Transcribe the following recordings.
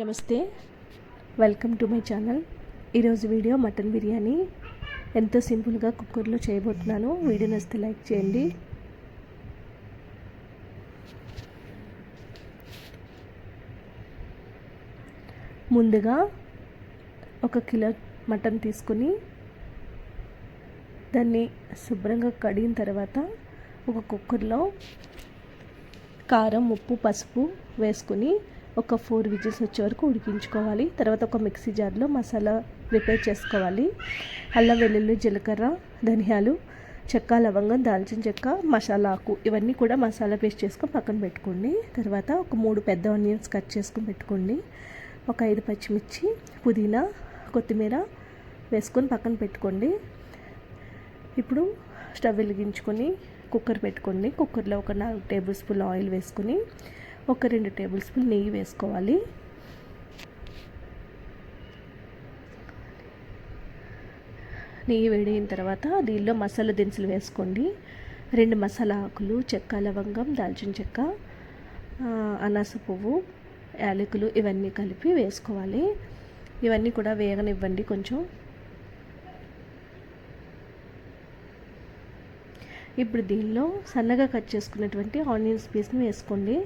నమస్తే, welcome to my channel. ఈరోజు video mutton biryani ఎంతో సింపుల్గా కుక్కర్లో చేయబోతున్నాను. వీడియో నచ్చితే లైక్ చేయండి. ముందుగా 1 కిలో మటన్ తీసుకుని దాన్ని శుభ్రంగా కడిగిన తర్వాత ఒక కుక్కర్లో కారం, ఉప్పు, పసుపు వేసుకుని ఒక 4 విజిల్స్ వచ్చే వరకు ఉడికించుకోవాలి. తర్వాత ఒక మిక్సీ జార్లో మసాలా ప్రిపేర్ చేసుకోవాలి. అల్లం, వెల్లుల్లి, జీలకర్ర, ధనియాలు, చెక్క, లవంగం, దాల్చిన చెక్క, మసాలా ఆకు ఇవన్నీ కూడా మసాలా పేస్ట్ చేసుకొని పక్కన పెట్టుకోండి. తర్వాత ఒక 3 పెద్ద ఆనియన్స్ కట్ చేసుకొని పెట్టుకోండి. ఒక 5 పచ్చిమిర్చి, పుదీనా, కొత్తిమీర వేసుకొని పక్కన పెట్టుకోండి. ఇప్పుడు స్టవ్ వెలిగించుకొని కుక్కర్ పెట్టుకోండి. కుక్కర్లో ఒక 4 టేబుల్ స్పూన్ ఆయిల్ వేసుకొని ఒక 2 టేబుల్ స్పూన్ నెయ్యి వేసుకోవాలి. నెయ్యి వేడిన తర్వాత దీనిలో మసాలా దినుసులు వేసుకోండి. 2 మసాలా ఆకులు, చెక్క, లవంగం, దాల్చిన చెక్క, అనాస పువ్వు, యాలకులు ఇవన్నీ కలిపి వేసుకోవాలి. ఇవన్నీ కూడా వేగనివ్వండి. కొంచెం ఇప్పుడు దీనిలో సన్నగా కట్ చేసుకున్నటువంటి ఆనియన్స్ పీస్ని వేసుకోండి.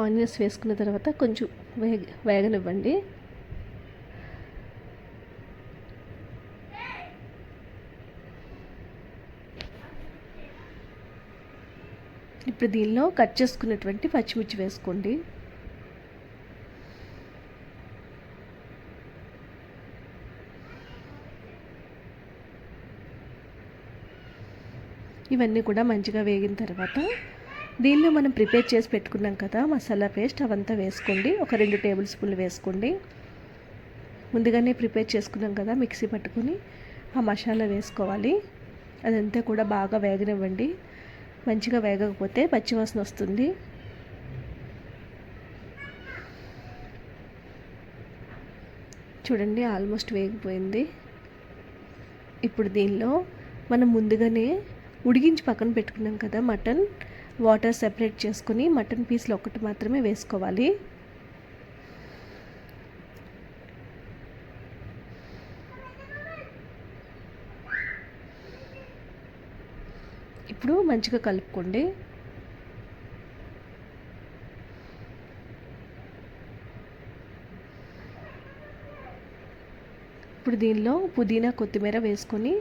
ఆనియన్స్ వేసుకున్న తర్వాత కొంచెం వేగనివ్వండి. ఇప్పుడు దీనిలో కట్ చేసుకున్నటువంటి పచ్చిమిర్చి వేసుకోండి. ఇవన్నీ కూడా మంచిగా వేగిన తర్వాత దీనిలో మనం ప్రిపేర్ చేసి పెట్టుకున్నాం కదా మసాలా పేస్ట్, అవంతా వేసుకోండి. ఒక 2 టేబుల్ స్పూన్లు వేసుకోండి. ముందుగానే ప్రిపేర్ చేసుకున్నాం కదా మిక్సీ పట్టుకుని ఆ మసాలా వేసుకోవాలి. అదంతా కూడా బాగా వేగనివ్వండి. మంచిగా వేగకపోతే పచ్చివాసన వస్తుంది. చూడండి, ఆల్మోస్ట్ వేగిపోయింది. ఇప్పుడు దీనిలో మనం ముందుగానే ఉడికించి పక్కన పెట్టుకున్నాం కదా మటన్, వాటర్ సెపరేట్ చేసుకుని మటన్ పీస్లో ఒకటి మాత్రమే వేసుకోవాలి. ఇప్పుడు మంచిగా కలుపుకోండి. ఇప్పుడు దీనిలో పుదీనా, కొత్తిమీర వేసుకొని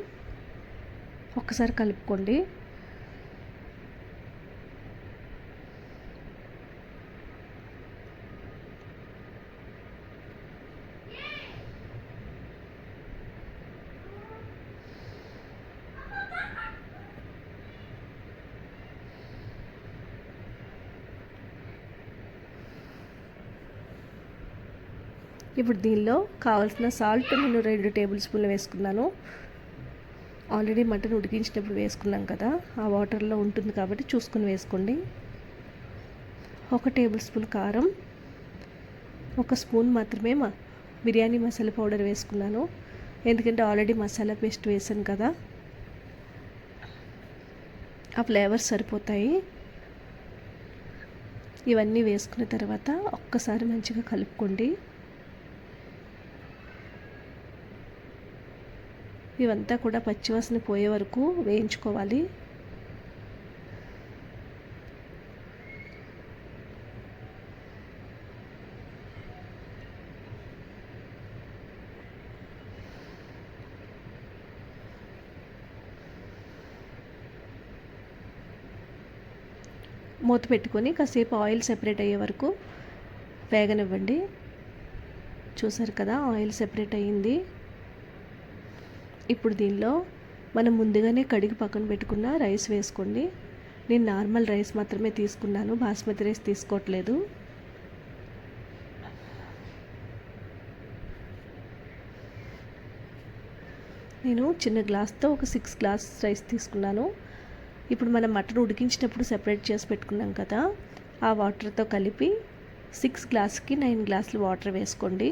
ఒక్కసారి కలుపుకోండి. ఇప్పుడు దీనిలో కావాల్సిన సాల్ట్ నేను 2 టేబుల్ స్పూన్లు వేసుకున్నాను. ఆల్రెడీ మటన్ ఉడికించినప్పుడు వేసుకున్నాం కదా, ఆ వాటర్లో ఉంటుంది కాబట్టి చూసుకొని వేసుకోండి. 1 టేబుల్ స్పూన్ కారం, 1 స్పూన్ మాత్రమే బిర్యానీ మసాలా పౌడర్ వేసుకున్నాను. ఎందుకంటే ఆల్రెడీ మసాలా పేస్ట్ వేసాను కదా, ఆ ఫ్లేవర్స్ సరిపోతాయి. ఇవన్నీ వేసుకున్న తర్వాత ఒక్కసారి మంచిగా కలుపుకోండి. ఇవంతా కూడా పచ్చివాసన పోయే వరకు వేయించుకోవాలి. మూత పెట్టుకొని కాసేపు ఆయిల్ సెపరేట్ అయ్యే వరకు వేగనివ్వండి. చూసారు కదా, ఆయిల్ సెపరేట్ అయ్యింది. ఇప్పుడు దీనిలో మనం ముందుగానే కడిగి పక్కన పెట్టుకున్న రైస్ వేసుకోండి. నేను నార్మల్ రైస్ మాత్రమే తీసుకున్నాను, బాస్మతి రైస్ తీసుకోవట్లేదు. నేను చిన్న గ్లాస్తో ఒక 6 గ్లాస్ రైస్ తీసుకున్నాను. ఇప్పుడు మనం మటన్ ఉడికించినప్పుడు సెపరేట్ చేసి పెట్టుకున్నాం కదా, ఆ వాటర్తో కలిపి 6 గ్లాస్కి 9 గ్లాసులు వాటర్ వేసుకోండి.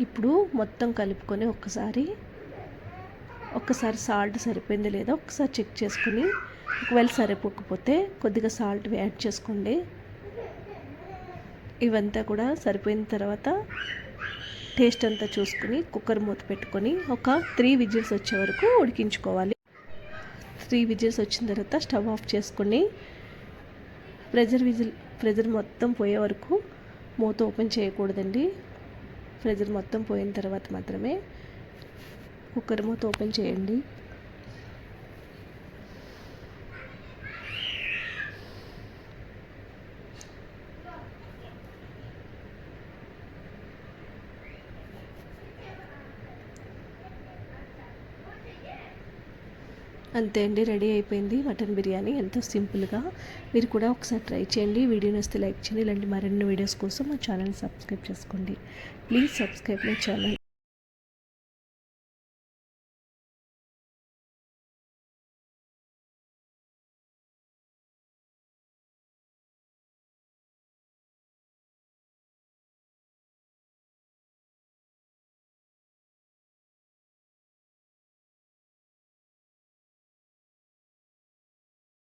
ఇప్పుడు మొత్తం కలుపుకొని ఒక్కసారి సాల్ట్ సరిపోయింది లేదా ఒకసారి చెక్ చేసుకుని, ఒకవేళ సరిపోకపోతే కొద్దిగా సాల్ట్ యాడ్ చేసుకోండి. ఇవంతా కూడా సరిపోయిన తర్వాత టేస్ట్ అంతా చూసుకుని కుక్కర్ మూత పెట్టుకొని ఒక 3 విజిల్స్ వచ్చే వరకు ఉడికించుకోవాలి. 3 విజిల్స్ వచ్చిన తర్వాత స్టవ్ ఆఫ్ చేసుకొని ప్రెజర్ మొత్తం పోయే వరకు మూత ఓపెన్ చేయకూడదండి. ప్రెజర్ మొత్తం పోయిన తర్వాత మాత్రమే కుక్కర్ మూత ఓపెన్ చేయండి. అంతే అండి, రెడీ అయిపోయింది మటన్ బిర్యానీ. ఎంతో సింపుల్గా. మీరు కూడా ఒకసారి ట్రై చేయండి. వీడియో నచ్చితే లైక్ చేయండి. ఇలాంటి మరిన్ని వీడియోస్ కోసం మా ఛానల్ని సబ్స్క్రైబ్ చేసుకోండి. Please subscribe my channel.